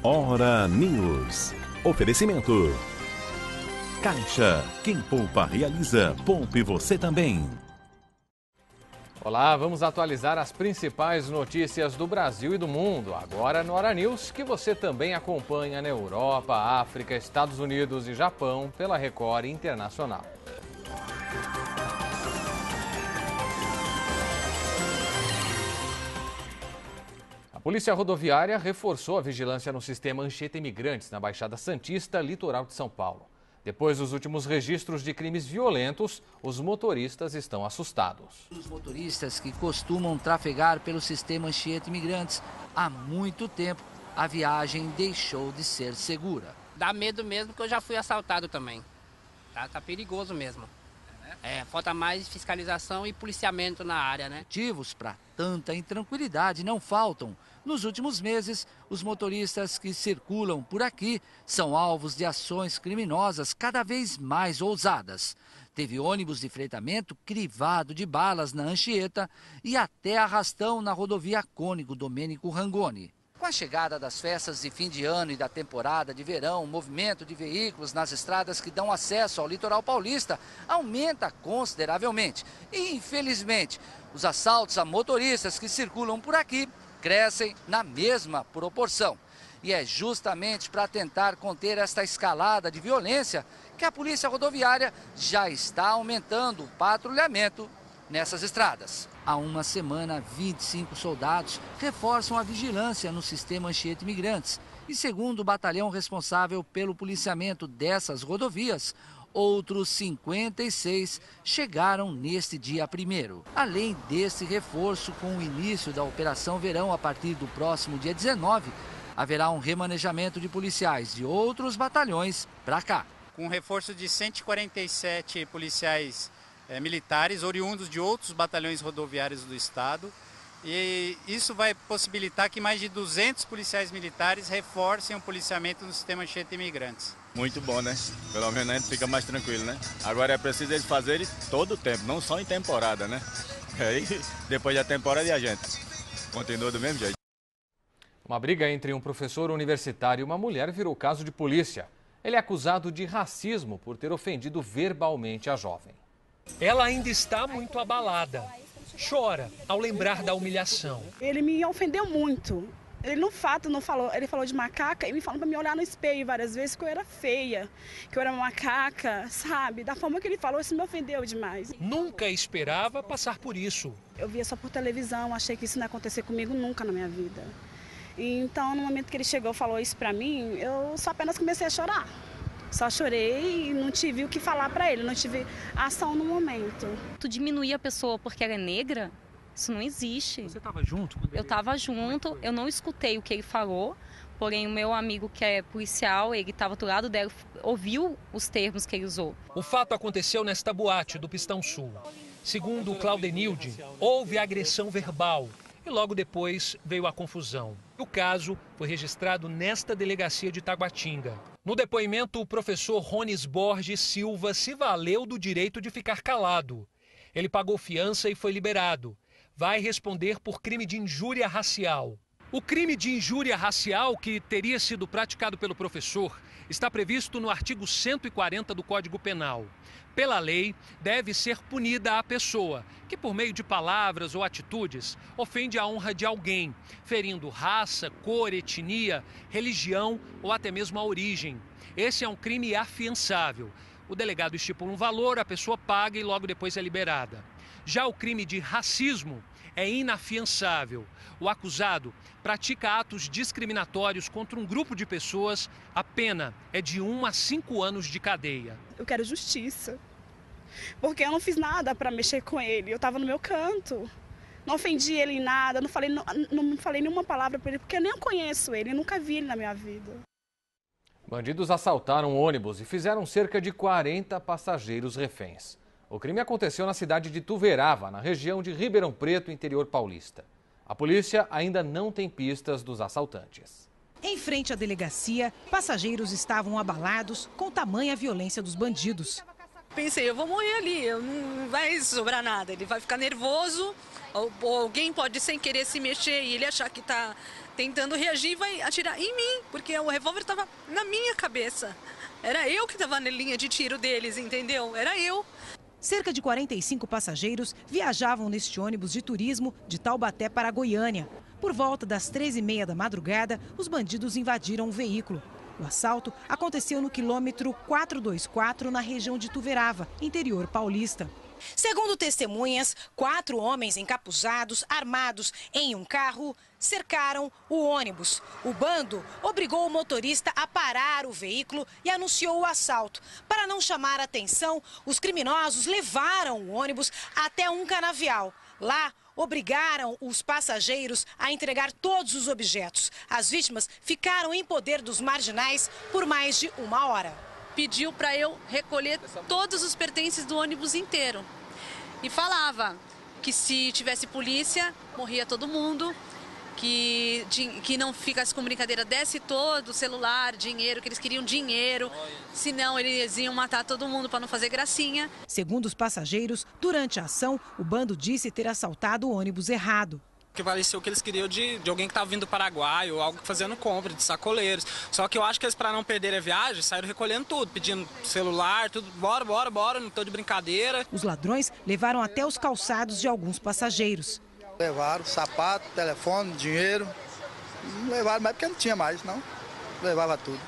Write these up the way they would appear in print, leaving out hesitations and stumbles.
Hora News. Oferecimento. Caixa. Quem poupa realiza. Poupe você também. Olá, vamos atualizar as principais notícias do Brasil e do mundo. Agora no Hora News, que você também acompanha na Europa, África, Estados Unidos e Japão pela Record Internacional. A Polícia Rodoviária reforçou a vigilância no sistema Anchieta Imigrantes na Baixada Santista, litoral de São Paulo. Depois dos últimos registros de crimes violentos, os motoristas estão assustados. Os motoristas que costumam trafegar pelo sistema Anchieta Imigrantes, há muito tempo a viagem deixou de ser segura. Dá medo mesmo, porque eu já fui assaltado também. Tá perigoso mesmo. Falta mais fiscalização e policiamento na área, né? Motivos para tanta intranquilidade não faltam. Nos últimos meses, os motoristas que circulam por aqui são alvos de ações criminosas cada vez mais ousadas. Teve ônibus de freitamento crivado de balas na Anchieta e até arrastão na rodovia Cônego Domênico Rangoni. Com a chegada das festas de fim de ano e da temporada de verão, o movimento de veículos nas estradas que dão acesso ao litoral paulista aumenta consideravelmente. E, infelizmente, os assaltos a motoristas que circulam por aqui crescem na mesma proporção. E é justamente para tentar conter esta escalada de violência que a Polícia Rodoviária já está aumentando o patrulhamento nessas estradas. Há uma semana, 25 soldados reforçam a vigilância no sistema Anchieta Imigrantes. E segundo o batalhão responsável pelo policiamento dessas rodovias, outros 56 chegaram neste dia 1º. Além desse reforço, com o início da Operação Verão a partir do próximo dia 19, haverá um remanejamento de policiais de outros batalhões para cá. Com um reforço de 147 policiais militares, oriundos de outros batalhões rodoviários do estado. E isso vai possibilitar que mais de 200 policiais militares reforcem o policiamento no sistema Anchieta Imigrantes. Muito bom, né? Pelo menos a gente fica mais tranquilo, né? Agora é preciso eles fazerem todo o tempo, não só em temporada, né? Aí, depois da temporada, a gente continua do mesmo jeito. Uma briga entre um professor universitário e uma mulher virou caso de polícia. Ele é acusado de racismo por ter ofendido verbalmente a jovem. Ela ainda está muito abalada. Chora ao lembrar da humilhação. Ele me ofendeu muito. Ele no fato não falou, ele falou de macaca e me falou para me olhar no espelho várias vezes que eu era feia, que eu era uma macaca, sabe? Da forma que ele falou, isso me ofendeu demais. Nunca esperava passar por isso. Eu via só por televisão, achei que isso não ia acontecer comigo nunca na minha vida. E então, no momento que ele chegou e falou isso para mim, eu só apenas comecei a chorar. Só chorei e não tive o que falar para ele, não tive ação no momento. Tu diminuir a pessoa porque ela é negra? Isso não existe. Você estava junto? Eu estava junto, eu não escutei o que ele falou, porém o meu amigo que é policial, ele estava do lado dela, ouviu os termos que ele usou. O fato aconteceu nesta boate do Pistão Sul. Segundo o Claudenilde, houve agressão verbal e logo depois veio a confusão. O caso foi registrado nesta delegacia de Taguatinga. No depoimento, o professor Ronis Borges Silva se valeu do direito de ficar calado. Ele pagou fiança e foi liberado. Vai responder por crime de injúria racial. O crime de injúria racial que teria sido praticado pelo professor está previsto no artigo 140 do Código Penal. Pela lei, deve ser punida a pessoa que, por meio de palavras ou atitudes, ofende a honra de alguém, ferindo raça, cor, etnia, religião ou até mesmo a origem. Esse é um crime afiançável. O delegado estipula um valor, a pessoa paga e logo depois é liberada. Já o crime de racismo é inafiançável. O acusado pratica atos discriminatórios contra um grupo de pessoas, a pena é de 1 a 5 anos de cadeia. Eu quero justiça, porque eu não fiz nada para mexer com ele, eu estava no meu canto. Não ofendi ele em nada, não falei nenhuma palavra para ele, porque eu nem conheço ele, eu nunca vi ele na minha vida. Bandidos assaltaram um ônibus e fizeram cerca de 40 passageiros reféns. O crime aconteceu na cidade de Tuverava, na região de Ribeirão Preto, interior paulista. A polícia ainda não tem pistas dos assaltantes. Em frente à delegacia, passageiros estavam abalados com tamanha violência dos bandidos. Pensei, eu vou morrer ali, não vai sobrar nada. Ele vai ficar nervoso, ou alguém pode sem querer se mexer e ele achar que está tentando reagir e vai atirar em mim, porque o revólver estava na minha cabeça. Era eu que estava na linha de tiro deles, entendeu? Era eu. Cerca de 45 passageiros viajavam neste ônibus de turismo de Taubaté para Goiânia. Por volta das 3h30 da madrugada, os bandidos invadiram o veículo. O assalto aconteceu no quilômetro 424, na região de Tuverava, interior paulista. Segundo testemunhas, 4 homens encapuzados, armados em um carro, cercaram o ônibus. O bando obrigou o motorista a parar o veículo e anunciou o assalto. Para não chamar a atenção, os criminosos levaram o ônibus até um canavial. Lá, obrigaram os passageiros a entregar todos os objetos. As vítimas ficaram em poder dos marginais por mais de 1 hora. Pediu para eu recolher todos os pertences do ônibus inteiro. E falava que se tivesse polícia, morria todo mundo, que não ficasse com brincadeira, desse todo o celular, dinheiro, que eles queriam dinheiro, senão eles iam matar todo mundo para não fazer gracinha. Segundo os passageiros, durante a ação, o bando disse ter assaltado o ônibus errado. Que pareceu que eles queriam de alguém que estava vindo do Paraguai ou algo fazendo compra, de sacoleiros. Só que eu acho que eles, para não perderem a viagem, saíram recolhendo tudo, pedindo celular, tudo, bora, não estou de brincadeira. Os ladrões levaram até os calçados de alguns passageiros. Levaram sapato, telefone, dinheiro. Não levaram mais porque não tinha mais, não. Levava tudo.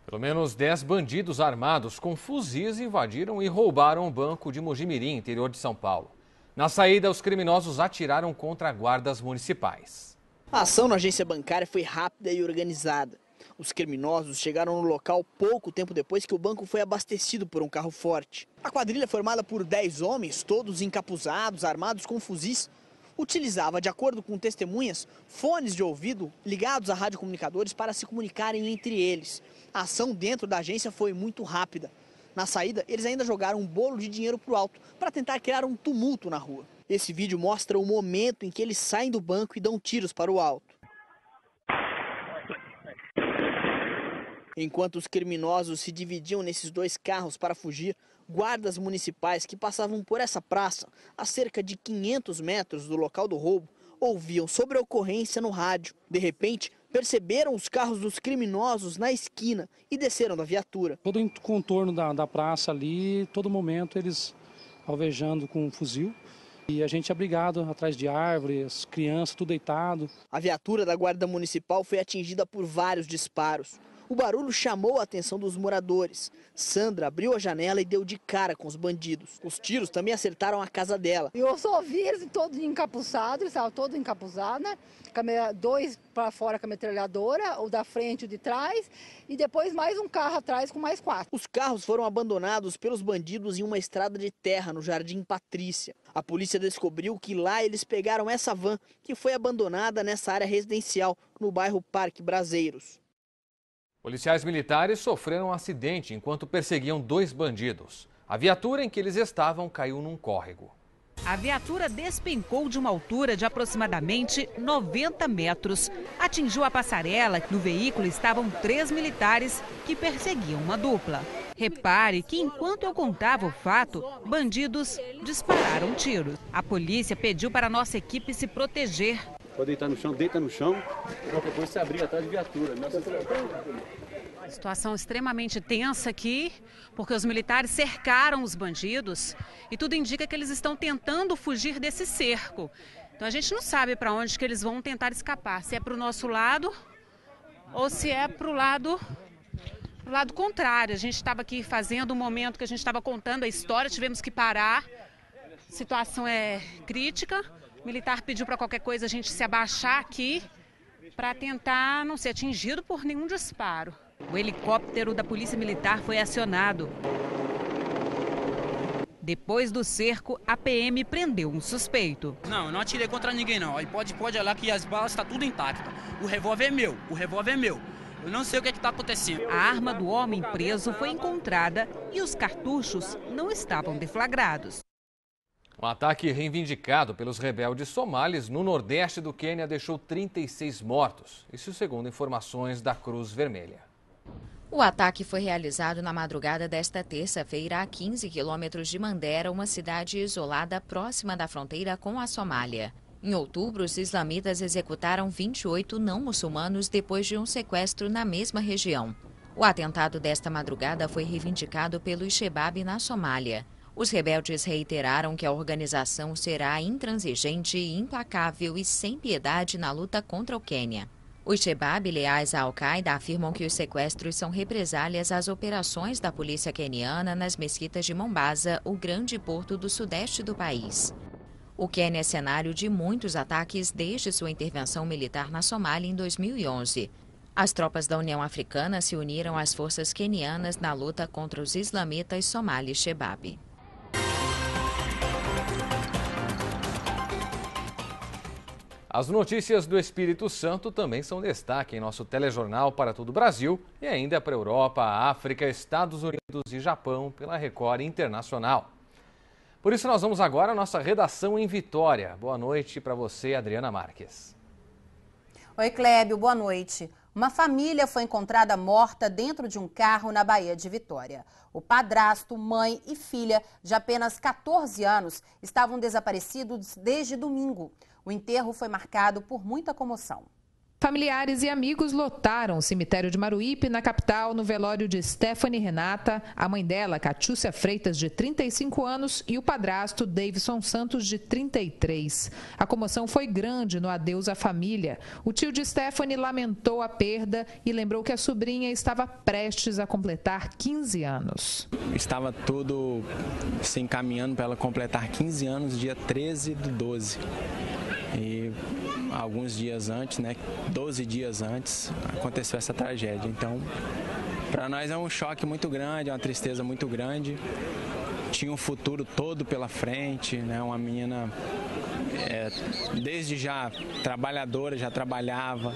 Pelo menos 10 bandidos armados com fuzis invadiram e roubaram um banco de Mojimirim, interior de São Paulo. Na saída, os criminosos atiraram contra guardas municipais. A ação na agência bancária foi rápida e organizada. Os criminosos chegaram no local pouco tempo depois que o banco foi abastecido por um carro forte. A quadrilha, formada por 10 homens, todos encapuzados, armados com fuzis, utilizava, de acordo com testemunhas, fones de ouvido ligados a radiocomunicadores para se comunicarem entre eles. A ação dentro da agência foi muito rápida. Na saída, eles ainda jogaram um bolo de dinheiro para o alto, para tentar criar um tumulto na rua. Esse vídeo mostra o momento em que eles saem do banco e dão tiros para o alto. Enquanto os criminosos se dividiam nesses 2 carros para fugir, guardas municipais que passavam por essa praça, a cerca de 500 metros do local do roubo, ouviam sobre a ocorrência no rádio. De repente, perceberam os carros dos criminosos na esquina e desceram da viatura. Todo o contorno da praça ali, todo momento eles alvejando com um fuzil. E a gente abrigado atrás de árvores, crianças, tudo deitado. A viatura da Guarda Municipal foi atingida por vários disparos. O barulho chamou a atenção dos moradores. Sandra abriu a janela e deu de cara com os bandidos. Os tiros também acertaram a casa dela. Eu só vi eles todos encapuzados, eles estavam todos encapuzados, né? 2 para fora com a metralhadora, o da frente e o de trás, e depois mais um carro atrás com mais 4. Os carros foram abandonados pelos bandidos em uma estrada de terra no Jardim Patrícia. A polícia descobriu que lá eles pegaram essa van, que foi abandonada nessa área residencial, no bairro Parque Braseiros. Policiais militares sofreram um acidente enquanto perseguiam 2 bandidos. A viatura em que eles estavam caiu num córrego. A viatura despencou de uma altura de aproximadamente 90 metros. Atingiu a passarela. No veículo estavam 3 militares que perseguiam uma dupla. Repare que enquanto eu contava o fato, bandidos dispararam tiros. A polícia pediu para a nossa equipe se proteger. Pode deitar no chão, deita no chão, qualquer coisa se abrir atrás de viatura. Situação extremamente tensa aqui, porque os militares cercaram os bandidos e tudo indica que eles estão tentando fugir desse cerco. Então a gente não sabe para onde que eles vão tentar escapar, se é para o nosso lado ou se é para o lado contrário. A gente estava aqui fazendo um momento que a gente estava contando a história, tivemos que parar, a situação é crítica. O militar pediu para qualquer coisa a gente se abaixar aqui para tentar não ser atingido por nenhum disparo. O helicóptero da Polícia Militar foi acionado. Depois do cerco, a PM prendeu um suspeito. Não, eu não atirei contra ninguém não. Aí pode olhar que as balas estão tudo intactas. O revólver é meu, Eu não sei o que está acontecendo. A arma do homem preso foi encontrada e os cartuchos não estavam deflagrados. Um ataque reivindicado pelos rebeldes somalis no nordeste do Quênia deixou 36 mortos, isso segundo informações da Cruz Vermelha. O ataque foi realizado na madrugada desta terça-feira a 15 quilômetros de Mandera, uma cidade isolada próxima da fronteira com a Somália. Em outubro, os islamitas executaram 28 não muçulmanos depois de um sequestro na mesma região. O atentado desta madrugada foi reivindicado pelo Shebab na Somália. Os rebeldes reiteraram que a organização será intransigente, implacável e sem piedade na luta contra o Quênia. Os Shebab, leais à Al-Qaeda, afirmam que os sequestros são represálias às operações da polícia queniana nas mesquitas de Mombasa, o grande porto do sudeste do país. O Quênia é cenário de muitos ataques desde sua intervenção militar na Somália em 2011. As tropas da União Africana se uniram às forças quenianas na luta contra os islamitas somalis Shebab. As notícias do Espírito Santo também são destaque em nosso telejornal para todo o Brasil e ainda para a Europa, África, Estados Unidos e Japão pela Record Internacional. Por isso nós vamos agora à nossa redação em Vitória. Boa noite para você, Adriana Marques. Oi, Clébio, boa noite. Uma família foi encontrada morta dentro de um carro na Baía de Vitória. O padrasto, mãe e filha, de apenas 14 anos, estavam desaparecidos desde domingo. O enterro foi marcado por muita comoção. Familiares e amigos lotaram o cemitério de Maruípe, na capital, no velório de Stephanie Renata, a mãe dela, Catiúcia Freitas, de 35 anos, e o padrasto, Davidson Santos, de 33. A comoção foi grande no adeus à família. O tio de Stephanie lamentou a perda e lembrou que a sobrinha estava prestes a completar 15 anos. Estava tudo se encaminhando para ela completar 15 anos, dia 13/12. E alguns dias antes, 12 dias antes, aconteceu essa tragédia. Então, para nós é um choque muito grande, é uma tristeza muito grande. Tinha um futuro todo pela frente, uma menina desde já trabalhadora, já trabalhava,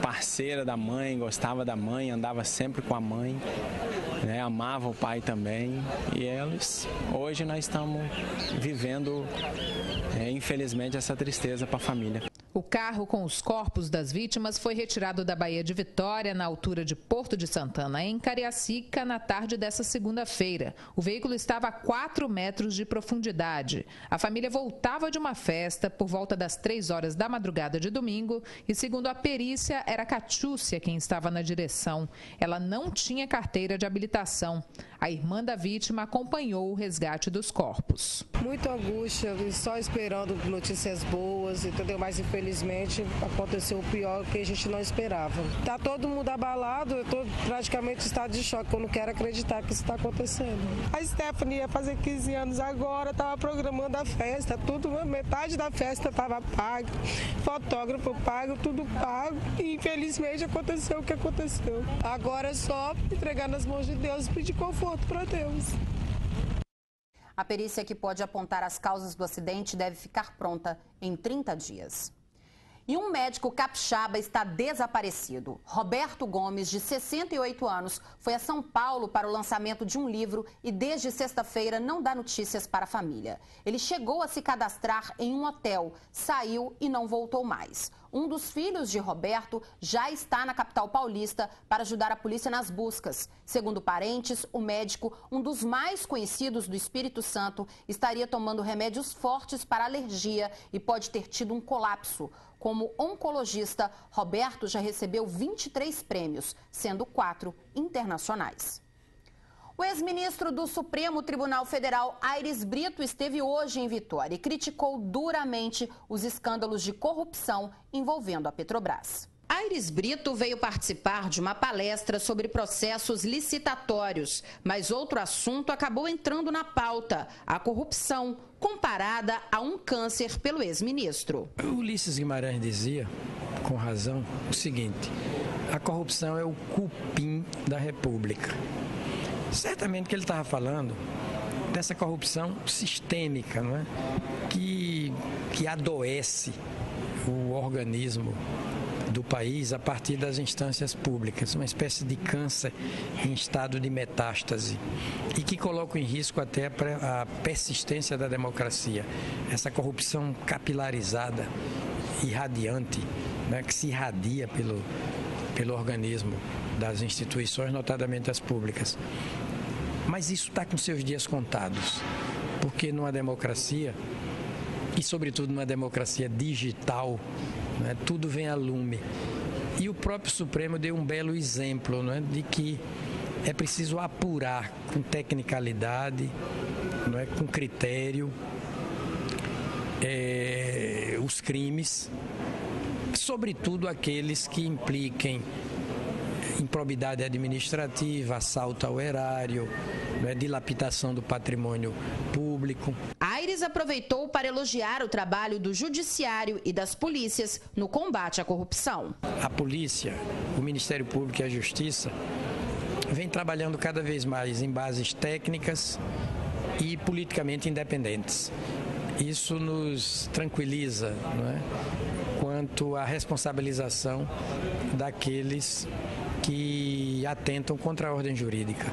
parceira da mãe, gostava da mãe, andava sempre com a mãe, amava o pai também. E hoje nós estamos vivendo, infelizmente, essa tristeza para a família. O carro com os corpos das vítimas foi retirado da Baía de Vitória, na altura de Porto de Santana, em Cariacica, na tarde dessa segunda-feira. O veículo estava a 4 metros de profundidade. A família voltava de uma festa por volta das 3 horas da madrugada de domingo e, segundo a perícia, era Catiúcia quem estava na direção. Ela não tinha carteira de habilitação. A irmã da vítima acompanhou o resgate dos corpos. Muita angústia, só esperando notícias boas, entendeu? Mas infelizmente aconteceu o pior que a gente não esperava. Tá todo mundo abalado, eu tô praticamente em estado de choque, eu não quero acreditar que isso está acontecendo. A Stephanie ia fazer 15 anos agora, estava programando a festa, tudo, metade da festa estava paga, fotógrafo pago, tudo pago, e infelizmente aconteceu o que aconteceu. Agora é só entregar nas mãos de Deus e pedir conforto para Deus. A perícia que pode apontar as causas do acidente deve ficar pronta em 30 dias. E um médico capixaba está desaparecido. Roberto Gomes, de 68 anos, foi a São Paulo para o lançamento de um livro e desde sexta-feira não dá notícias para a família. Ele chegou a se cadastrar em um hotel, saiu e não voltou mais. Um dos filhos de Roberto já está na capital paulista para ajudar a polícia nas buscas. Segundo parentes, o médico, um dos mais conhecidos do Espírito Santo, estaria tomando remédios fortes para alergia e pode ter tido um colapso. Como oncologista, Roberto já recebeu 23 prêmios, sendo 4 internacionais. O ex-ministro do Supremo Tribunal Federal, Aires Brito, esteve hoje em Vitória e criticou duramente os escândalos de corrupção envolvendo a Petrobras. Aires Brito veio participar de uma palestra sobre processos licitatórios, mas outro assunto acabou entrando na pauta: a corrupção, comparada a um câncer pelo ex-ministro. Ulisses Guimarães dizia, com razão, o seguinte: a corrupção é o cupim da República. Certamente que ele estava falando dessa corrupção sistêmica, não é? que adoece o organismo do país a partir das instâncias públicas, uma espécie de câncer em estado de metástase e que coloca em risco até a persistência da democracia. Essa corrupção capilarizada, irradiante, né, que se irradia pelo organismo das instituições, notadamente as públicas. Mas isso está com seus dias contados, porque numa democracia e, sobretudo, numa democracia digital, né, tudo vem a lume. E o próprio Supremo deu um belo exemplo, né, de que é preciso apurar com tecnicalidade, né, com critério, os crimes, sobretudo aqueles que impliquem improbidade administrativa, assalto ao erário, né, dilapidação do patrimônio público. Aires aproveitou para elogiar o trabalho do Judiciário e das polícias no combate à corrupção. A polícia, o Ministério Público e a Justiça vem trabalhando cada vez mais em bases técnicas e politicamente independentes. Isso nos tranquiliza, não é? Quanto à responsabilização daqueles que atentam contra a ordem jurídica.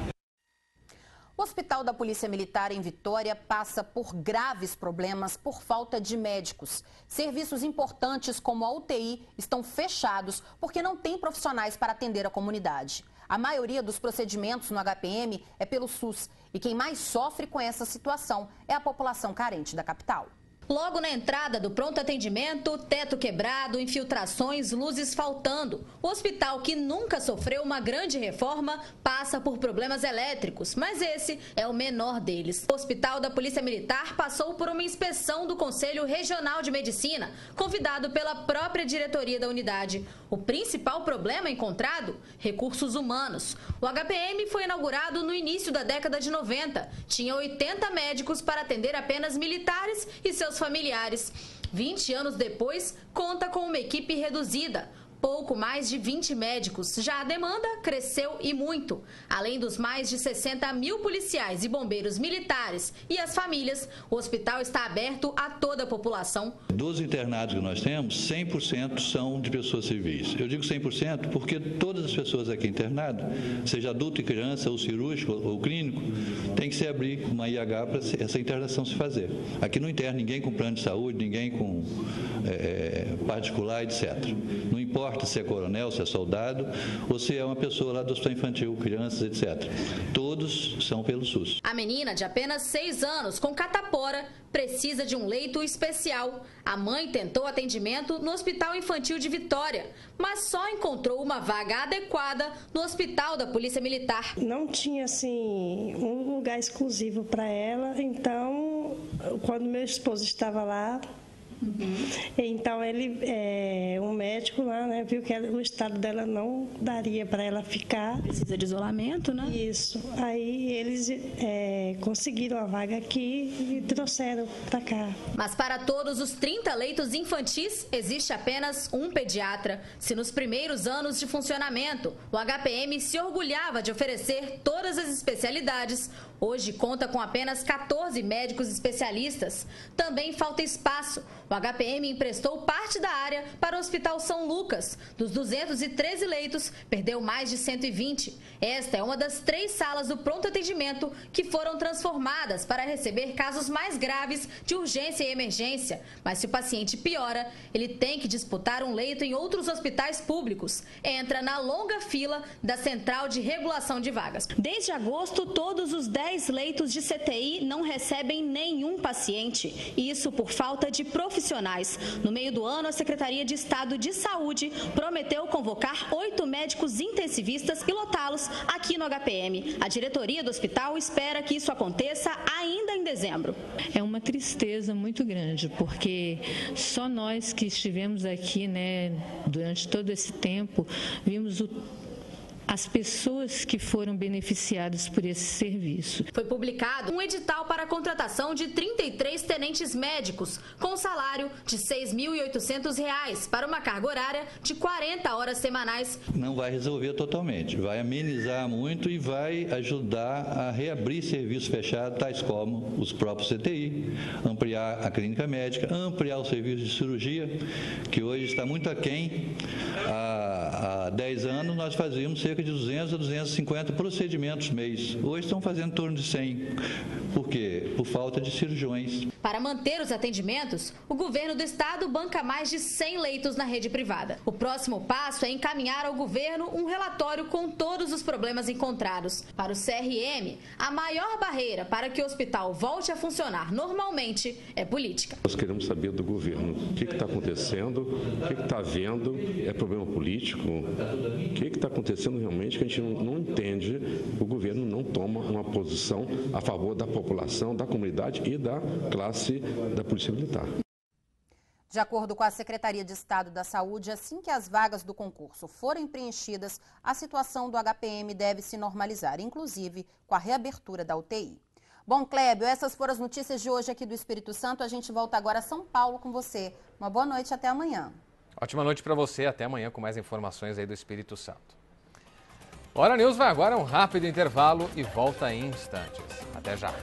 O Hospital da Polícia Militar em Vitória passa por graves problemas por falta de médicos. Serviços importantes como a UTI estão fechados porque não tem profissionais para atender a comunidade. A maioria dos procedimentos no HPM é pelo SUS e quem mais sofre com essa situação é a população carente da capital. Logo na entrada do pronto atendimento, teto quebrado, infiltrações, luzes faltando. O hospital, que nunca sofreu uma grande reforma, passa por problemas elétricos, mas esse é o menor deles. O Hospital da Polícia Militar passou por uma inspeção do Conselho Regional de Medicina, convidado pela própria diretoria da unidade. O principal problema encontrado? Recursos humanos. O HPM foi inaugurado no início da década de 90. Tinha 80 médicos para atender apenas militares e seus familiares. 20 anos depois, conta com uma equipe reduzida. Pouco mais de 20 médicos. Já a demanda cresceu e muito. Além dos mais de 60 mil policiais e bombeiros militares e as famílias, o hospital está aberto a toda a população. Dos internados que nós temos, 100% são de pessoas civis. Eu digo 100% porque todas as pessoas aqui internadas, seja adulto e criança, ou cirúrgico ou clínico, tem que se abrir uma IH para essa internação se fazer. Aqui não interna ninguém com plano de saúde, ninguém com particular, etc. Não importa se é coronel, se é soldado, ou se é uma pessoa lá do hospital infantil, crianças, etc. Todos são pelo SUS. A menina, de apenas 6 anos, com catapora, precisa de um leito especial. A mãe tentou atendimento no Hospital Infantil de Vitória, mas só encontrou uma vaga adequada no Hospital da Polícia Militar. Não tinha, assim, um lugar exclusivo para ela, então, quando meu esposo estava lá, então ele, um médico lá, né, viu que o estado dela não daria para ela ficar. Precisa de isolamento, né? Isso. Aí eles conseguiram a vaga aqui e trouxeram para cá. Mas para todos os 30 leitos infantis, existe apenas um pediatra. Se nos primeiros anos de funcionamento, o HPM se orgulhava de oferecer todas as especialidades, hoje conta com apenas 14 médicos especialistas. Também falta espaço. O HPM emprestou parte da área para o Hospital São Lucas. Dos 213 leitos, perdeu mais de 120. Esta é uma das 3 salas do pronto atendimento que foram transformadas para receber casos mais graves de urgência e emergência. Mas se o paciente piora, ele tem que disputar um leito em outros hospitais públicos. Entra na longa fila da Central de Regulação de Vagas. Desde agosto, todos os 10 leitos de CTI não recebem nenhum paciente. Isso por falta de profissionais. No meio do ano, a Secretaria de Estado de Saúde prometeu convocar 8 médicos intensivistas e lotá-los aqui no HPM. A diretoria do hospital espera que isso aconteça ainda em dezembro. É uma tristeza muito grande, porque só nós que estivemos aqui, né, durante todo esse tempo, vimos as pessoas que foram beneficiadas por esse serviço. Foi publicado um edital para a contratação de 33 tenentes médicos, com salário de R$ 6.800 para uma carga horária de 40 horas semanais. Não vai resolver totalmente, vai amenizar muito e vai ajudar a reabrir serviços fechados, tais como os próprios CTI, ampliar a clínica médica, ampliar o serviço de cirurgia, que hoje está muito aquém. Há 10 anos nós fazíamos cerca de 200 a 250 procedimentos mês. Hoje estão fazendo em torno de 100. Por quê? Por falta de cirurgiões. Para manter os atendimentos, o governo do estado banca mais de 100 leitos na rede privada. O próximo passo é encaminhar ao governo um relatório com todos os problemas encontrados. Para o CRM, a maior barreira para que o hospital volte a funcionar normalmente é política. Nós queremos saber do governo o que está acontecendo, o que está havendo, é problema político, o que está acontecendo realmente que a gente não entende, o governo não toma uma posição a favor da população, da comunidade e da classe da Polícia Militar. De acordo com a Secretaria de Estado da Saúde, assim que as vagas do concurso forem preenchidas, a situação do HPM deve se normalizar, inclusive com a reabertura da UTI. Bom, Clébio, essas foram as notícias de hoje aqui do Espírito Santo. A gente volta agora a São Paulo com você. Uma boa noite e até amanhã. Ótima noite para você. Até amanhã com mais informações aí do Espírito Santo. Hora News vai agora a um rápido intervalo e volta em instantes. Até já.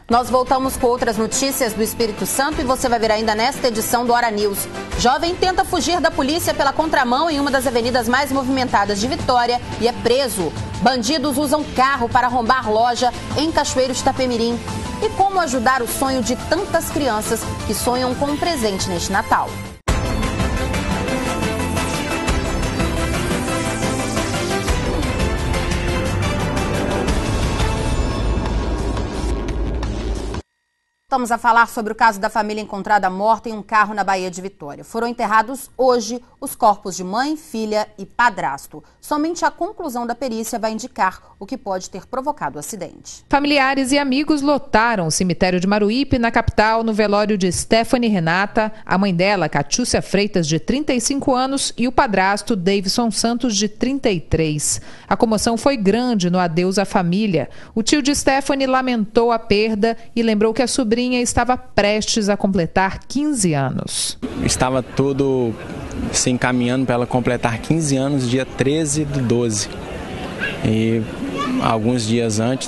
Nós voltamos com outras notícias do Espírito Santo e você vai ver ainda nesta edição do Hora News. Jovem tenta fugir da polícia pela contramão em uma das avenidas mais movimentadas de Vitória e é preso. Bandidos usam carro para arrombar loja em Cachoeiro de Itapemirim. E como ajudar o sonho de tantas crianças que sonham com um presente neste Natal? Estamos a falar sobre o caso da família encontrada morta em um carro na Baía de Vitória. Foram enterrados hoje os corpos de mãe, filha e padrasto. Somente a conclusão da perícia vai indicar o que pode ter provocado o acidente. Familiares e amigos lotaram o cemitério de Maruípe, na capital, no velório de Stephanie Renata, a mãe dela, Catiúcia Freitas, de 35 anos, e o padrasto, Davidson Santos, de 33. A comoção foi grande no adeus à família. O tio de Stephanie lamentou a perda e lembrou que a sobrinha estava prestes a completar 15 anos. Estava tudo se encaminhando para ela completar 15 anos, dia 13/12. E alguns dias antes,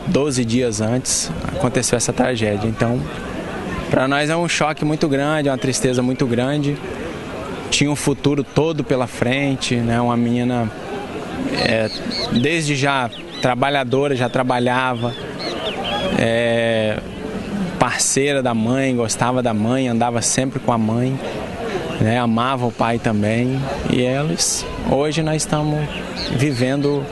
12 dias antes, aconteceu essa tragédia. Então, para nós é um choque muito grande, é uma tristeza muito grande. Tinha um futuro todo pela frente, uma menina desde já trabalhadora, já trabalhava, parceira da mãe, gostava da mãe, andava sempre com a mãe, amava o pai também. E hoje nós estamos vivendo,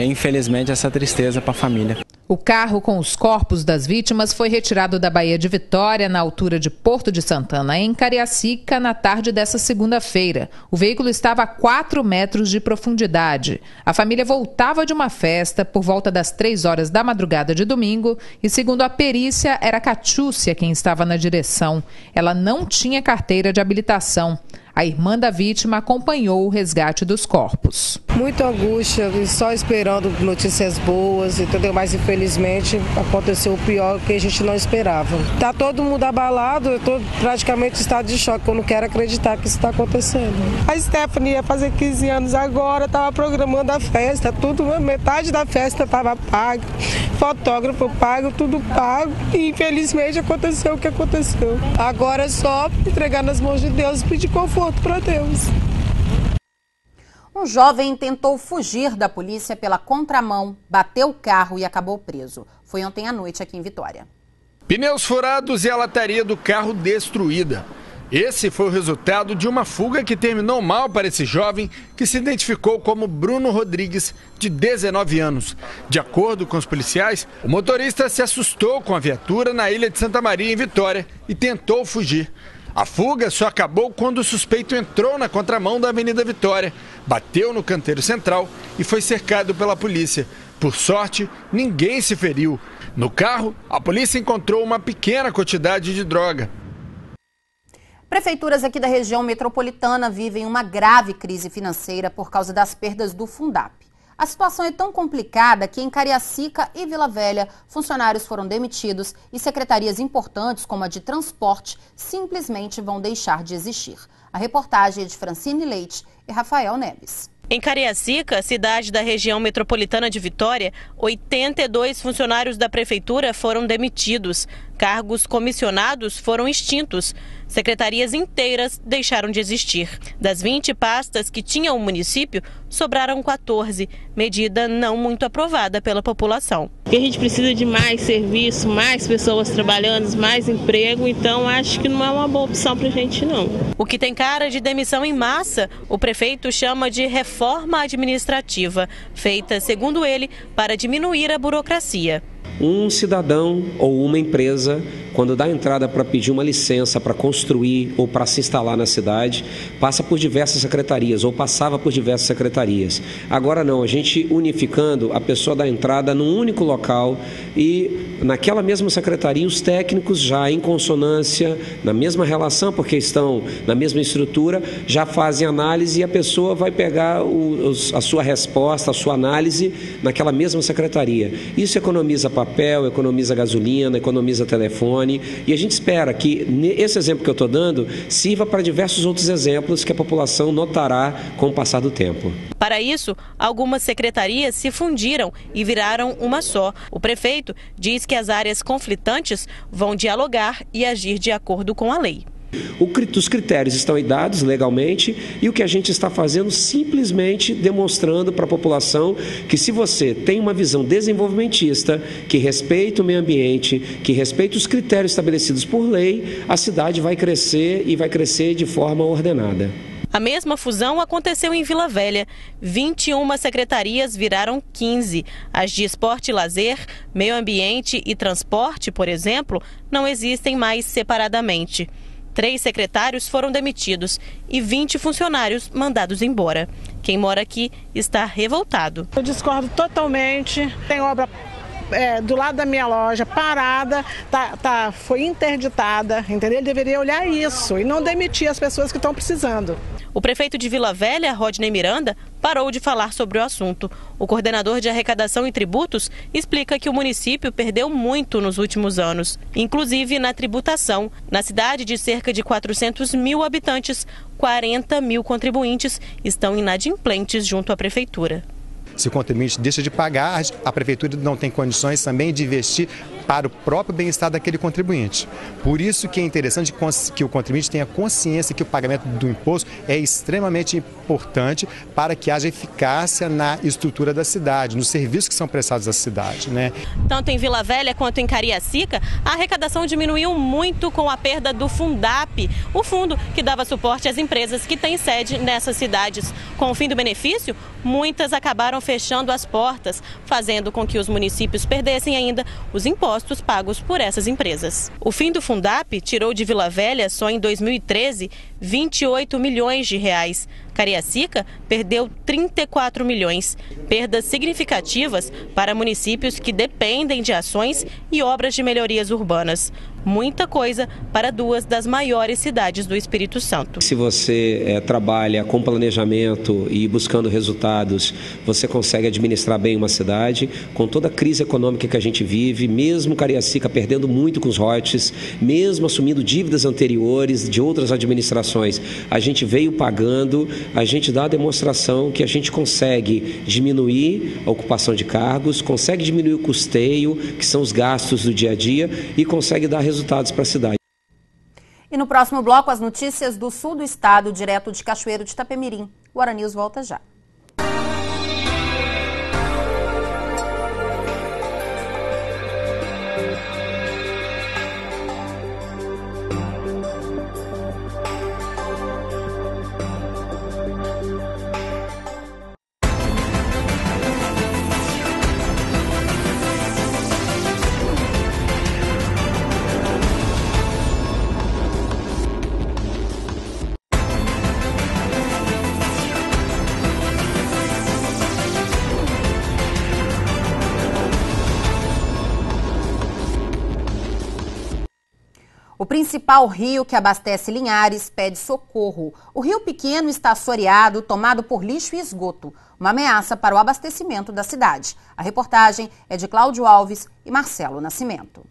infelizmente, essa tristeza para a família. O carro com os corpos das vítimas foi retirado da Baía de Vitória, na altura de Porto de Santana, em Cariacica, na tarde dessa segunda-feira. O veículo estava a 4 metros de profundidade. A família voltava de uma festa por volta das 3 horas da madrugada de domingo e, segundo a perícia, era Catiúcia quem estava na direção. Ela não tinha carteira de habilitação. A irmã da vítima acompanhou o resgate dos corpos. Muita angústia, só esperando notícias boas, entendeu? Mas infelizmente aconteceu o pior que a gente não esperava. Tá todo mundo abalado, eu tô praticamente em estado de choque, eu não quero acreditar que isso está acontecendo. A Stephanie ia fazer 15 anos agora, estava programando a festa, metade da festa estava paga, fotógrafo pago, tudo pago. E infelizmente aconteceu o que aconteceu. Agora é só entregar nas mãos de Deus e pedir conforto para Deus. Um jovem tentou fugir da polícia pela contramão, bateu o carro e acabou preso. Foi ontem à noite aqui em Vitória. Pneus furados e a lataria do carro destruída. Esse foi o resultado de uma fuga que terminou mal para esse jovem, que se identificou como Bruno Rodrigues, de 19 anos. De acordo com os policiais, o motorista se assustou com a viatura na Ilha de Santa Maria, em Vitória, e tentou fugir. A fuga só acabou quando o suspeito entrou na contramão da Avenida Vitória, bateu no canteiro central e foi cercado pela polícia. Por sorte, ninguém se feriu. No carro, a polícia encontrou uma pequena quantidade de droga. Prefeituras aqui da região metropolitana vivem uma grave crise financeira por causa das perdas do Fundap. A situação é tão complicada que em Cariacica e Vila Velha, funcionários foram demitidos e secretarias importantes, como a de transporte, simplesmente vão deixar de existir. A reportagem é de Francine Leite e Rafael Neves. Em Cariacica, cidade da região metropolitana de Vitória, 82 funcionários da prefeitura foram demitidos. Cargos comissionados foram extintos. Secretarias inteiras deixaram de existir. Das 20 pastas que tinha o município, sobraram 14, medida não muito aprovada pela população. A gente precisa de mais serviço, mais pessoas trabalhando, mais emprego, então acho que não é uma boa opção para a gente, não. O que tem cara de demissão em massa, o prefeito chama de reforma administrativa, feita, segundo ele, para diminuir a burocracia. Um cidadão ou uma empresa, quando dá entrada para pedir uma licença para construir ou para se instalar na cidade, passa por diversas secretarias ou passava por diversas secretarias. Agora não, a gente unificando, a pessoa dá entrada num único local e naquela mesma secretaria os técnicos já em consonância, na mesma relação, porque estão na mesma estrutura, já fazem análise e a pessoa vai pegar a sua resposta, a sua análise naquela mesma secretaria. Isso economiza papel, economiza gasolina, economiza telefone e a gente espera que esse exemplo que eu estou dando sirva para diversos outros exemplos que a população notará com o passar do tempo. Para isso, algumas secretarias se fundiram e viraram uma só. O prefeito diz que as áreas conflitantes vão dialogar e agir de acordo com a lei. Os critérios estão aí dados legalmente e o que a gente está fazendo simplesmente demonstrando para a população que se você tem uma visão desenvolvimentista, que respeita o meio ambiente, que respeita os critérios estabelecidos por lei, a cidade vai crescer e vai crescer de forma ordenada. A mesma fusão aconteceu em Vila Velha. 21 secretarias viraram 15. As de esporte e lazer, meio ambiente e transporte, por exemplo, não existem mais separadamente. 3 secretários foram demitidos e 20 funcionários mandados embora. Quem mora aqui está revoltado. Eu discordo totalmente. Tem obra do lado da minha loja parada, foi interditada, entendeu? Ele deveria olhar isso e não demitir as pessoas que estão precisando. O prefeito de Vila Velha, Rodney Miranda, parou de falar sobre o assunto. O coordenador de arrecadação e tributos explica que o município perdeu muito nos últimos anos, inclusive na tributação. Na cidade de cerca de 400 mil habitantes, 40 mil contribuintes estão inadimplentes junto à prefeitura. Se o contribuinte deixa de pagar, a prefeitura não tem condições também de investir para o próprio bem-estar daquele contribuinte. Por isso que é interessante que o contribuinte tenha consciência que o pagamento do imposto é extremamente importante para que haja eficácia na estrutura da cidade, nos serviços que são prestados à cidade, né? Tanto em Vila Velha quanto em Cariacica, a arrecadação diminuiu muito com a perda do Fundap, o fundo que dava suporte às empresas que têm sede nessas cidades. Com o fim do benefício, muitas acabaram fechando as portas, fazendo com que os municípios perdessem ainda os impostos pagos por essas empresas. O fim do Fundap tirou de Vila Velha, só em 2013, 28 milhões de reais. Cariacica perdeu 34 milhões. Perdas significativas para municípios que dependem de ações e obras de melhorias urbanas. Muita coisa para 2 das maiores cidades do Espírito Santo. Se você trabalha com planejamento e buscando resultados, você consegue administrar bem uma cidade. Com toda a crise econômica que a gente vive, mesmo Cariacica perdendo muito com os royalties, mesmo assumindo dívidas anteriores de outras administrações, a gente veio pagando, a gente dá a demonstração que a gente consegue diminuir a ocupação de cargos, consegue diminuir o custeio, que são os gastos do dia a dia, e consegue dar resultados para a cidade. E no próximo bloco, as notícias do sul do estado, direto de Cachoeiro de Itapemirim. O Hora News volta já. O principal rio que abastece Linhares pede socorro. O Rio Pequeno está assoreado, tomado por lixo e esgoto. Uma ameaça para o abastecimento da cidade. A reportagem é de Cláudio Alves e Marcelo Nascimento.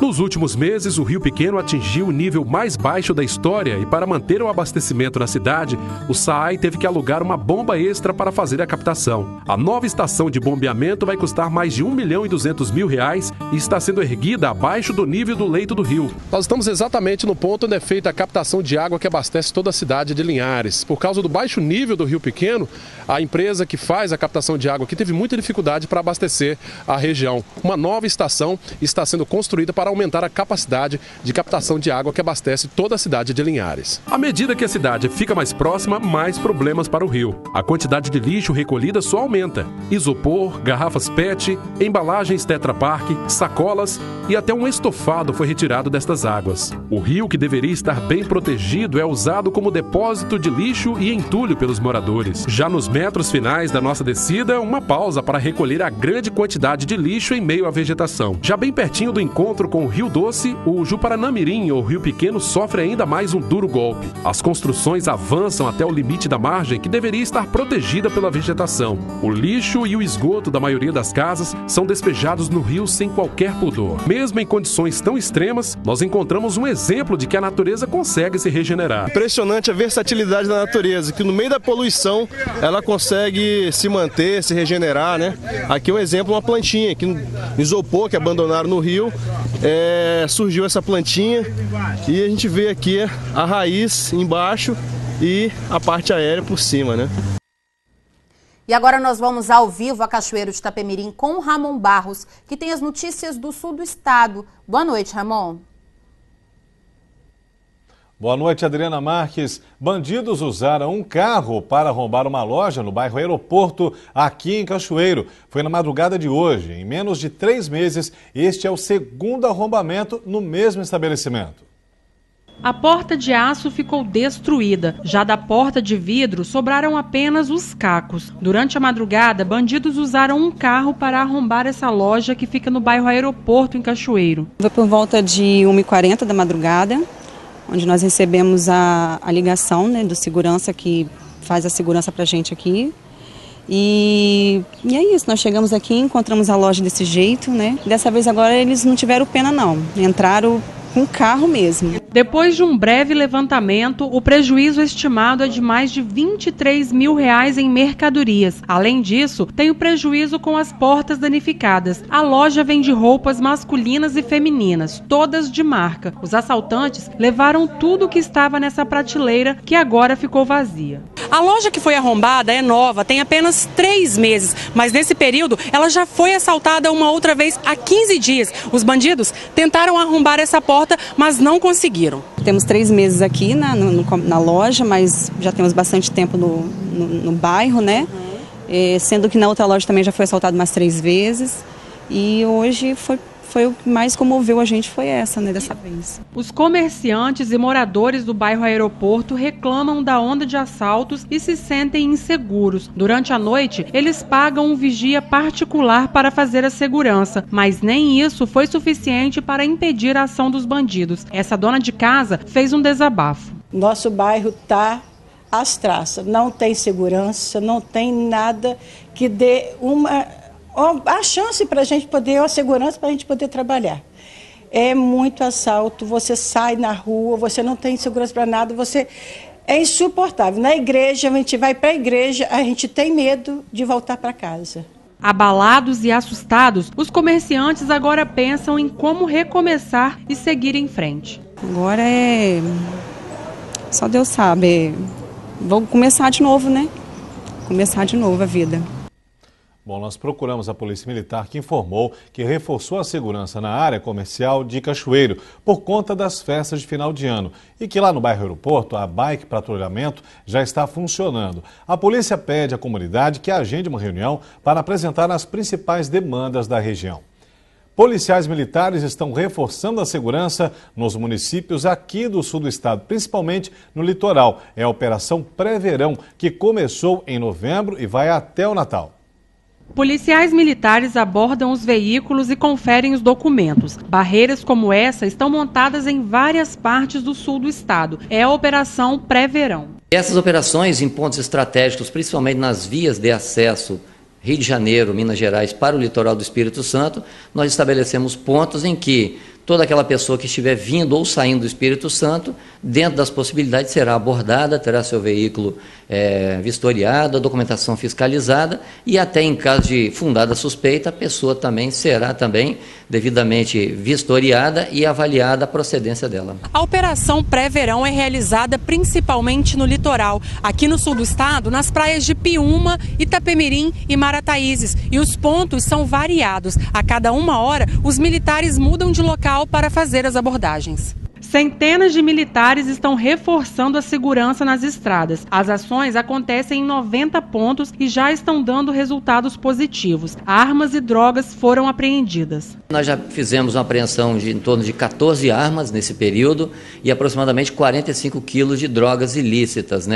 Nos últimos meses, o Rio Pequeno atingiu o nível mais baixo da história e, para manter o abastecimento na cidade, o SAAI teve que alugar uma bomba extra para fazer a captação. A nova estação de bombeamento vai custar mais de R$1.200.000 e está sendo erguida abaixo do nível do leito do rio. Nós estamos exatamente no ponto onde é feita a captação de água que abastece toda a cidade de Linhares. Por causa do baixo nível do Rio Pequeno, a empresa que faz a captação de água aqui teve muita dificuldade para abastecer a região. Uma nova estação está sendo construída para aumentar a capacidade de captação de água que abastece toda a cidade de Linhares. À medida que a cidade fica mais próxima, mais problemas para o rio. A quantidade de lixo recolhida só aumenta. Isopor, garrafas PET, embalagens Tetra Pak, sacolas e até um estofado foi retirado destas águas. O rio, que deveria estar bem protegido, é usado como depósito de lixo e entulho pelos moradores. Já nos metros finais da nossa descida, uma pausa para recolher a grande quantidade de lixo em meio à vegetação. Já bem pertinho do encontro com o Rio Doce, o Juparanamirim, ou Rio Pequeno, sofre ainda mais um duro golpe. As construções avançam até o limite da margem, que deveria estar protegida pela vegetação. O lixo e o esgoto da maioria das casas são despejados no rio sem qualquer pudor. Mesmo em condições tão extremas, nós encontramos um exemplo de que a natureza consegue se regenerar. Impressionante a versatilidade da natureza, que no meio da poluição ela consegue se manter, se regenerar, né? Aqui um exemplo, uma plantinha que isopor que abandonaram no rio, surgiu essa plantinha e a gente vê aqui a raiz embaixo e a parte aérea por cima, né? E agora nós vamos ao vivo a Cachoeiro de Itapemirim com o Ramon Barros, que tem as notícias do sul do estado. Boa noite, Ramon. Boa noite, Adriana Marques. Bandidos usaram um carro para arrombar uma loja no bairro Aeroporto, aqui em Cachoeiro. Foi na madrugada de hoje. Em menos de 3 meses, este é o segundo arrombamento no mesmo estabelecimento. A porta de aço ficou destruída. Já da porta de vidro, sobraram apenas os cacos. Durante a madrugada, bandidos usaram um carro para arrombar essa loja que fica no bairro Aeroporto, em Cachoeiro. Foi por volta de 1h40 da madrugada, onde nós recebemos a ligação, né, do segurança que faz a segurança pra gente aqui. E é isso, nós chegamos aqui, encontramos a loja desse jeito, né? Dessa vez agora eles não tiveram pena não, entraram com carro mesmo. Depois de um breve levantamento, o prejuízo estimado é de mais de R$23 mil em mercadorias. Além disso, tem o prejuízo com as portas danificadas. A loja vende roupas masculinas e femininas, todas de marca. Os assaltantes levaram tudo que estava nessa prateleira, que agora ficou vazia. A loja que foi arrombada é nova, tem apenas 3 meses, mas nesse período ela já foi assaltada uma outra vez há 15 dias. Os bandidos tentaram arrombar essa porta, mas não conseguiram. Temos 3 meses aqui na loja, mas já temos bastante tempo no bairro, né? Sendo que na outra loja também já foi assaltado umas 3 vezes. E hoje foi o que mais comoveu a gente, foi essa, né, dessa vez. Os comerciantes e moradores do bairro Aeroporto reclamam da onda de assaltos e se sentem inseguros. Durante a noite, eles pagam um vigia particular para fazer a segurança, mas nem isso foi suficiente para impedir a ação dos bandidos. Essa dona de casa fez um desabafo. Nosso bairro está às traças, não tem segurança, não tem nada que dê a chance para a gente poder, a segurança para a gente poder trabalhar. É muito assalto, você sai na rua, você não tem segurança para nada, é insuportável. Na igreja, a gente vai para a igreja, a gente tem medo de voltar para casa. Abalados e assustados, os comerciantes agora pensam em como recomeçar e seguir em frente. Agora só Deus sabe. Vou começar de novo, né? Começar de novo a vida. Bom, nós procuramos a Polícia Militar, que informou que reforçou a segurança na área comercial de Cachoeiro por conta das festas de final de ano e que lá no bairro Aeroporto a bike patrulhamento já está funcionando. A polícia pede à comunidade que agende uma reunião para apresentar as principais demandas da região. Policiais militares estão reforçando a segurança nos municípios aqui do sul do estado, principalmente no litoral. É a Operação Pré-Verão, que começou em novembro e vai até o Natal. Policiais militares abordam os veículos e conferem os documentos. Barreiras como essa estão montadas em várias partes do sul do estado. É a Operação Pré-Verão. Essas operações em pontos estratégicos, principalmente nas vias de acesso Rio de Janeiro, Minas Gerais, para o litoral do Espírito Santo, nós estabelecemos pontos em que toda aquela pessoa que estiver vindo ou saindo do Espírito Santo, dentro das possibilidades, será abordada, terá seu veículo vistoriado, a documentação fiscalizada e até em caso de fundada suspeita, a pessoa também será devidamente vistoriada e avaliada a procedência dela. A operação pré-verão é realizada principalmente no litoral, aqui no sul do estado, nas praias de Piúma, Itapemirim e Marataízes. E os pontos são variados. A cada 1 hora, os militares mudam de local para fazer as abordagens. Centenas de militares estão reforçando a segurança nas estradas. As ações acontecem em 90 pontos e já estão dando resultados positivos. Armas e drogas foram apreendidas. Nós já fizemos uma apreensão de em torno de 14 armas nesse período e aproximadamente 45 quilos de drogas ilícitas,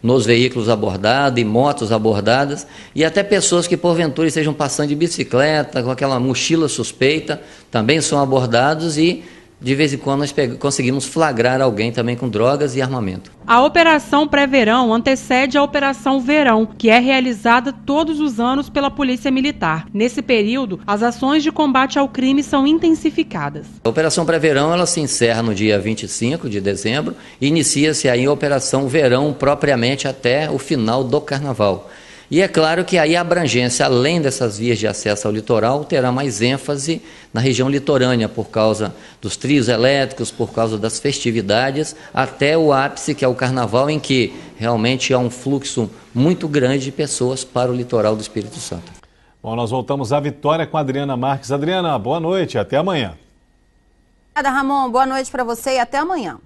nos veículos abordados e motos abordadas, e até pessoas que porventura estejam passando de bicicleta com aquela mochila suspeita também são abordados e de vez em quando nós conseguimos flagrar alguém também com drogas e armamento. A Operação Pré-Verão antecede a Operação Verão, que é realizada todos os anos pela Polícia Militar. Nesse período, as ações de combate ao crime são intensificadas. A Operação Pré-Verão ela se encerra no dia 25 de dezembro e inicia-se aí a Operação Verão propriamente até o final do Carnaval. E é claro que aí a abrangência, além dessas vias de acesso ao litoral, terá mais ênfase na região litorânea, por causa dos trios elétricos, por causa das festividades, até o ápice, que é o Carnaval, em que realmente há um fluxo muito grande de pessoas para o litoral do Espírito Santo. Bom, nós voltamos à Vitória com a Adriana Marques. Adriana, boa noite, até amanhã. Obrigada, Ramon. Boa noite para você e até amanhã.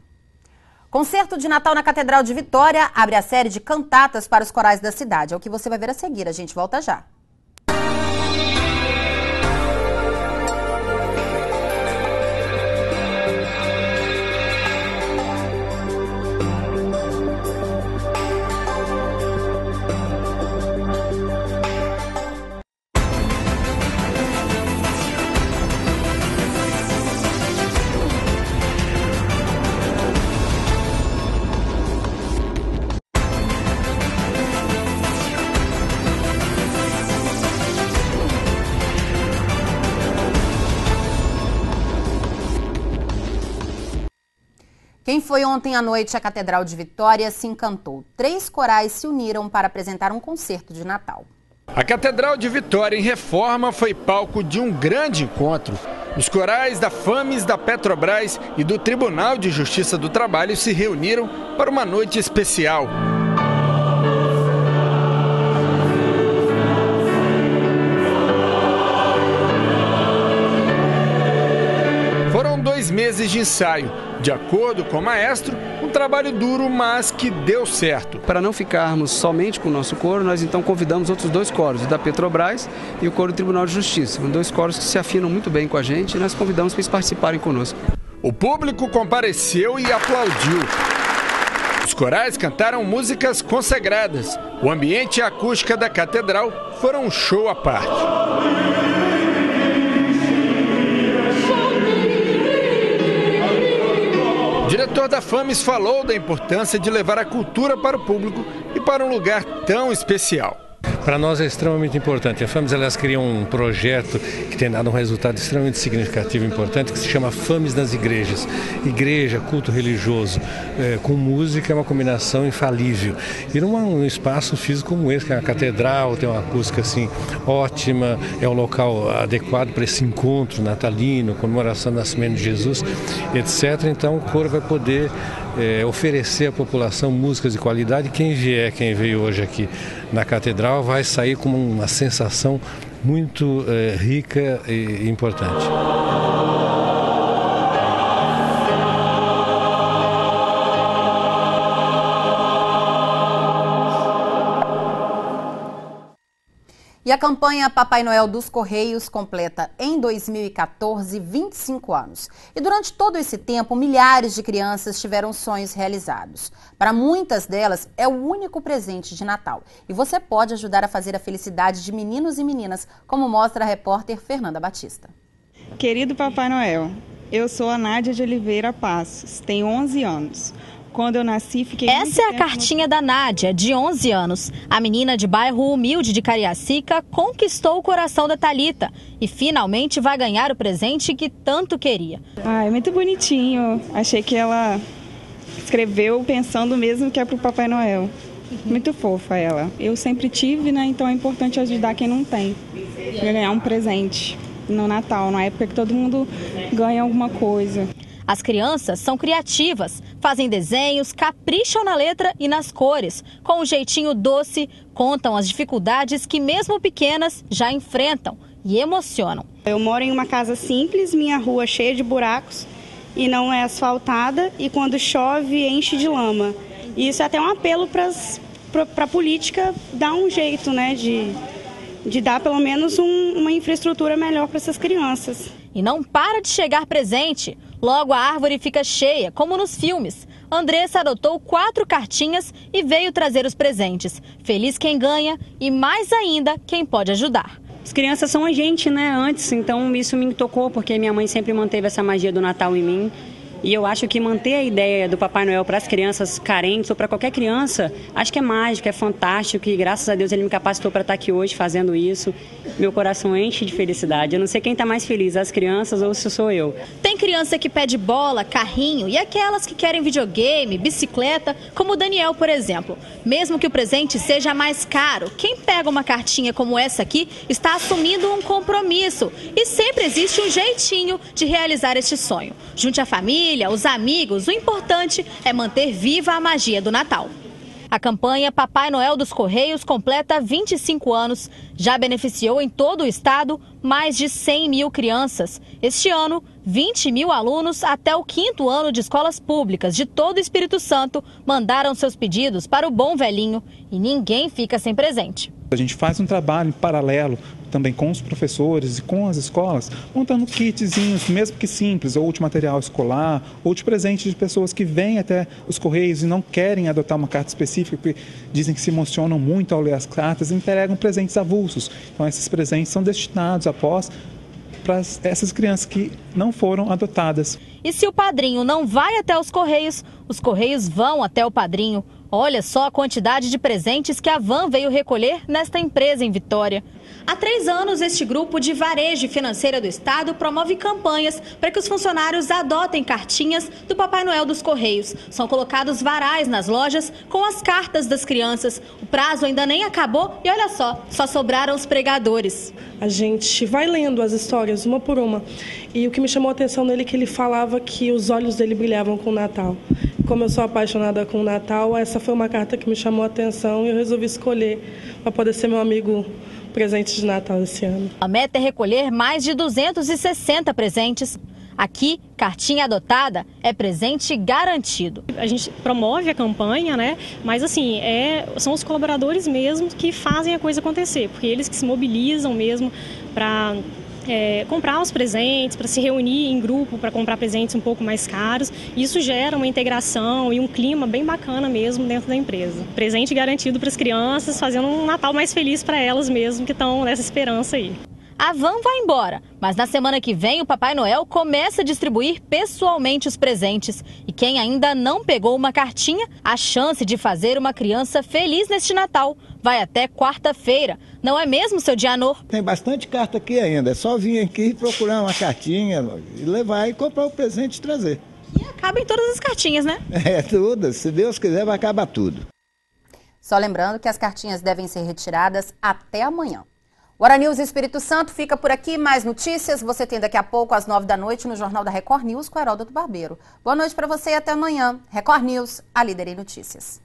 Concerto de Natal na Catedral de Vitória abre a série de cantatas para os corais da cidade. É o que você vai ver a seguir. A gente volta já. Quem foi ontem à noite à Catedral de Vitória se encantou. 3 corais se uniram para apresentar um concerto de Natal. A Catedral de Vitória, em reforma, foi palco de um grande encontro. Os corais da FAMES, da Petrobras e do Tribunal de Justiça do Trabalho se reuniram para uma noite especial. Foram 2 meses de ensaio. De acordo com o maestro, um trabalho duro, mas que deu certo. Para não ficarmos somente com o nosso coro, nós então convidamos outros 2 coros, o da Petrobras e o coro do Tribunal de Justiça. São 2 coros que se afinam muito bem com a gente e nós convidamos para eles participarem conosco. O público compareceu e aplaudiu. Os corais cantaram músicas consagradas. O ambiente e a acústica da catedral foram um show à parte. O diretor da FAMES falou da importância de levar a cultura para o público e para um lugar tão especial. Para nós é extremamente importante. A FAMES, elas criam um projeto que tem dado um resultado extremamente significativo e importante, que se chama FAMES nas igrejas. Igreja, culto religioso, com música é uma combinação infalível. E num espaço físico como esse, que é a catedral, tem uma acústica assim ótima, é um local adequado para esse encontro natalino, comemoração do nascimento de Jesus, etc. Então o coro vai poder oferecer à população músicas de qualidade. Quem veio hoje aqui na catedral vai sair com uma sensação muito rica e importante. E a campanha Papai Noel dos Correios completa em 2014 25 anos. E durante todo esse tempo, milhares de crianças tiveram sonhos realizados. Para muitas delas, é o único presente de Natal. E você pode ajudar a fazer a felicidade de meninos e meninas, como mostra a repórter Fernanda Batista. Querido Papai Noel, eu sou a Nádia de Oliveira Passos, tenho 11 anos. Quando eu nasci, fiquei Essa é a cartinha da Nádia, de 11 anos. A menina de bairro humilde de Cariacica conquistou o coração da Thalita e finalmente vai ganhar o presente que tanto queria. É muito bonitinho. Achei que ela escreveu pensando mesmo que é pro Papai Noel. Muito fofa ela. Eu sempre tive, né? Então é importante ajudar quem não tem. Ganhar um presente no Natal, na época que todo mundo ganha alguma coisa. As crianças são criativas, fazem desenhos, capricham na letra e nas cores. Com um jeitinho doce, contam as dificuldades que mesmo pequenas já enfrentam e emocionam. Eu moro em uma casa simples, minha rua cheia de buracos e não é asfaltada, e quando chove enche de lama. E isso é até um apelo para a política dar um jeito, né, de dar pelo menos uma infraestrutura melhor para essas crianças. E não para de chegar presente. Logo a árvore fica cheia, como nos filmes. Andressa adotou 4 cartinhas e veio trazer os presentes. Feliz quem ganha e mais ainda quem pode ajudar. As crianças são a gente, né, antes, então isso me tocou, porque minha mãe sempre manteve essa magia do Natal em mim. E eu acho que manter a ideia do Papai Noel para as crianças carentes ou para qualquer criança, acho que é mágico, é fantástico, e graças a Deus ele me capacitou para estar aqui hoje fazendo isso. Meu coração enche de felicidade. Eu não sei quem está mais feliz, as crianças ou se sou eu. Tem criança que pede bola, carrinho e aquelas que querem videogame, bicicleta, como o Daniel, por exemplo. Mesmo que o presente seja mais caro, quem pega uma cartinha como essa aqui está assumindo um compromisso. E sempre existe um jeitinho de realizar este sonho. Junte a família, os amigos, o importante é manter viva a magia do Natal. A campanha Papai Noel dos Correios completa 25 anos. Já beneficiou em todo o estado mais de 100 mil crianças. Este ano, 20 mil alunos até o 5º ano de escolas públicas de todo o Espírito Santo mandaram seus pedidos para o Bom Velhinho e ninguém fica sem presente. A gente faz um trabalho em paralelo também com os professores e com as escolas, montando kitzinhos, mesmo que simples, ou de material escolar, ou de presente de pessoas que vêm até os Correios e não querem adotar uma carta específica, porque dizem que se emocionam muito ao ler as cartas e entregam presentes avulsos. Então esses presentes são destinados após para essas crianças que não foram adotadas. E se o padrinho não vai até os Correios vão até o padrinho. Olha só a quantidade de presentes que a van veio recolher nesta empresa em Vitória. Há 3 anos, este grupo de varejo e financeira do estado promove campanhas para que os funcionários adotem cartinhas do Papai Noel dos Correios. São colocados varais nas lojas com as cartas das crianças. O prazo ainda nem acabou e olha só sobraram os pregadores. A gente vai lendo as histórias uma por uma. E o que me chamou a atenção nele é que ele falava que os olhos dele brilhavam com o Natal. Como eu sou apaixonada com o Natal, essa foi uma carta que me chamou a atenção e eu resolvi escolher para poder ser meu amigo presente de Natal esse ano. A meta é recolher mais de 260 presentes. Aqui, cartinha adotada é presente garantido. A gente promove a campanha, né? Mas assim, são os colaboradores mesmo que fazem a coisa acontecer, porque eles que se mobilizam mesmo para comprar os presentes, para se reunir em grupo, para comprar presentes um pouco mais caros. Isso gera uma integração e um clima bem bacana mesmo dentro da empresa. Presente garantido para as crianças, fazendo um Natal mais feliz para elas mesmo, que estão nessa esperança aí. A van vai embora, mas na semana que vem o Papai Noel começa a distribuir pessoalmente os presentes. E quem ainda não pegou uma cartinha, a chance de fazer uma criança feliz neste Natal vai até quarta-feira. Não é mesmo, seu Dianor? Tem bastante carta aqui ainda, é só vir aqui procurar uma cartinha e levar e comprar o presente e trazer. E acaba em todas as cartinhas, né? Todas, se Deus quiser vai acabar tudo. Só lembrando que as cartinhas devem ser retiradas até amanhã. O Hora News Espírito Santo fica por aqui. Mais notícias você tem daqui a pouco às 9 da noite no Jornal da Record News com Heródoto Barbeiro. Boa noite para você e até amanhã. Record News, a líder em notícias.